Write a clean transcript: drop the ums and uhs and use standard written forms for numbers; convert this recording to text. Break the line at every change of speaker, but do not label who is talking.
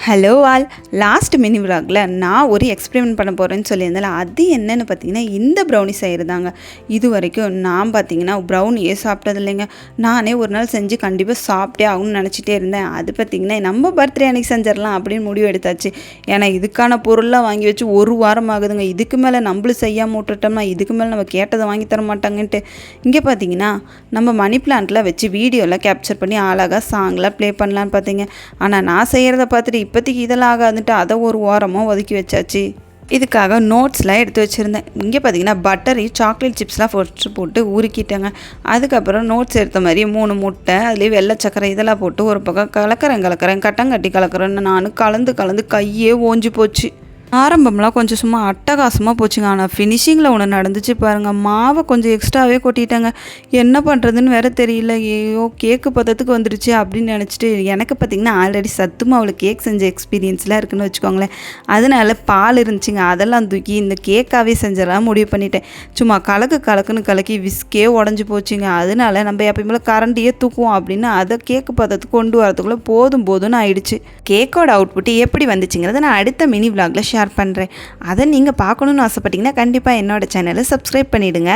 Hello all. Last mini விலாகில் நான் ஒரு experiment பண்ண போகிறேன்னு சொல்லியிருந்தேன். அது என்னென்னு பார்த்தீங்கன்னா, இந்த ப்ரௌனி செய்கிறதாங்க. இது வரைக்கும் நான் பார்த்தீங்கன்னா ப்ரௌனியே சாப்பிட்டது இல்லைங்க. நானே ஒரு நாள் செஞ்சு கண்டிப்பாக சாப்பிட்டே ஆகணும்னு நினச்சிட்டே இருந்தேன். அது பார்த்திங்கன்னா நம்ம பர்த்டே அன்றைக்கி செஞ்சிடலாம் அப்படின்னு முடிவு எடுத்தாச்சு. ஏன்னா இதுக்கான பொருள்லாம் வாங்கி வச்சு ஒரு வாரம் ஆகுதுங்க. இதுக்கு மேலே நம்மளும் செய்யாமல் விட்டுட்டோம்னா இதுக்கு மேலே நம்ம கேட்டதை வாங்கி தர மாட்டாங்கன்ட்டு இங்கே பார்த்தீங்கன்னா நம்ம மணி பிளான்ட்டில் வச்சு வீடியோவில் கேப்சர் பண்ணி அழகாக சாங்லாம் ப்ளே பண்ணலான்னு பார்த்தீங்க. ஆனால் நான் செய்கிறத பார்த்துட்டு இப்போதைக்கு இதெல்லாம் ஆகாதுன்ட்டு அதை ஒரு ஓரமாக ஒதுக்கி வச்சாச்சு. இதுக்காக நோட்ஸ்லாம் எடுத்து வச்சுருந்தேன். இங்கே பார்த்தீங்கன்னா பட்டரி சாக்லேட் சிப்ஸ்லாம் போட்டு உருக்கிட்டேங்க. அதுக்கப்புறம் நோட்ஸ் எடுத்த மாதிரி 3 முட்டை, அதுலேயே வெள்ளை சக்கரை இதெல்லாம் போட்டு ஒரு பக்கம் கலக்கிறேன் கட்டங்கட்டி கலக்கிறேன்னு நானும் கலந்து கையே ஓஞ்சி போச்சு. ஆரம்பம்லாம் கொஞ்சம் சும்மா அட்டகாசமாக போச்சுங்க. ஆனால் ஃபினிஷிங்கில் ஒன்று நடந்துச்சு பாருங்கள். மாவை கொஞ்சம் எக்ஸ்ட்ராவே கொட்டிட்டேங்க. என்ன பண்ணுறதுன்னு வேறு தெரியல. ஐயோ கேக்கு பதத்துக்கு வந்துருச்சு அப்படின்னு நினச்சிட்டு, எனக்கு பார்த்திங்கன்னா ஆல்ரெடி சத்து மாவில் கேக் செஞ்ச எக்ஸ்பீரியன்ஸ்லாம் இருக்குதுன்னு வச்சுக்கோங்களேன். அதனால பால் இருந்துச்சுங்க. அதெல்லாம் தூக்கி இந்த கேக்காகவே செஞ்சலாம் முடிவு பண்ணிட்டேன். சும்மா கலக்குன்னு கலக்கி விஸ்கே உடஞ்சி போச்சுங்க. அதனால நம்ம எப்பயுமே கரண்டியே தூக்குவோம் அப்படின்னு அதை கேக்கு பதத்துக்கு கொண்டு வரதுக்குள்ளே போதும்னு ஆயிடுச்சு. கேக்கோட அவுட்புட் எப்படி வந்துச்சுங்கிறத நான் அடுத்த மினி விலாகில் ஷேர் பண்ணுறேன். அதை நீங்கள் பார்க்கணுன்னு ஆசைப்பட்டீங்கன்னா கண்டிப்பாக என்னோடய சேனலை சப்ஸ்கிரைப் பண்ணிவிடுங்க.